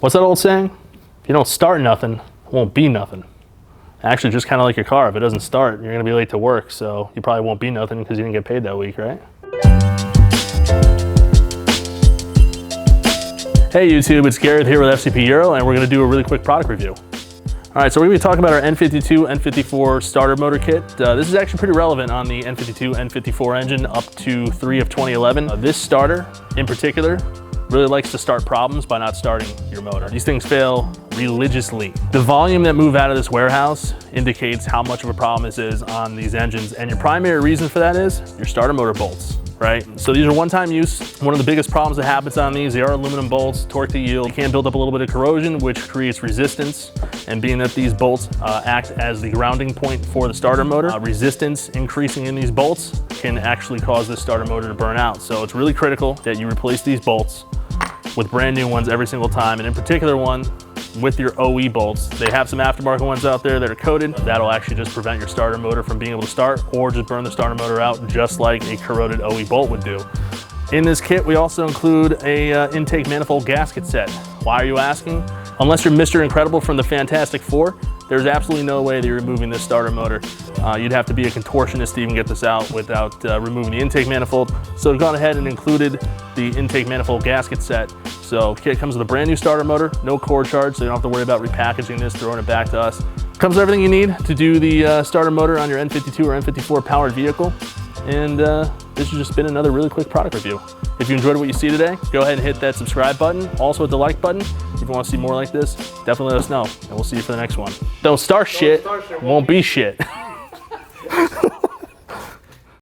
What's that old saying? If you don't start nothing, it won't be nothing. Actually, just kind of like your car, if it doesn't start, you're gonna be late to work, so you probably won't be nothing because you didn't get paid that week, right? Hey YouTube, it's Gareth here with FCP Euro, and we're gonna do a really quick product review. All right, so we're gonna be talking about our N52, N54 starter motor kit. This is actually pretty relevant on the N52, N54 engine up to 3 of 2011. This starter, in particular, really likes to start problems by not starting your motor. These things fail religiously. The volume that move out of this warehouse indicates how much of a problem this is on these engines, and your primary reason for that is your starter motor bolts, right? So these are one-time use. One of the biggest problems that happens on these, they are aluminum bolts, torque to yield. You can build up a little bit of corrosion, which creates resistance, and being that these bolts act as the grounding point for the starter motor, resistance increasing in these bolts can actually cause this starter motor to burn out. So it's really critical that you replace these bolts with brand new ones every single time, and in particular one with your OE bolts. They have some aftermarket ones out there that are coated. That'll actually just prevent your starter motor from being able to start or just burn the starter motor out just like a corroded OE bolt would do. In this kit, we also include a intake manifold gasket set. Why are you asking? Unless you're Mr. Incredible from the Fantastic Four, there's absolutely no way that you're removing this starter motor. You'd have to be a contortionist to even get this out without removing the intake manifold. So we've gone ahead and included the intake manifold gasket set. So the kit comes with a brand new starter motor, no cord charge, so you don't have to worry about repackaging this, throwing it back to us. Comes with everything you need to do the starter motor on your N52 or N54 powered vehicle. And this has just been another really quick product review. If you enjoyed what you see today, go ahead and hit that subscribe button. Also hit the like button. If you want to see more like this, definitely let us know, and we'll see you for the next one. Don't start shit, won't be shit.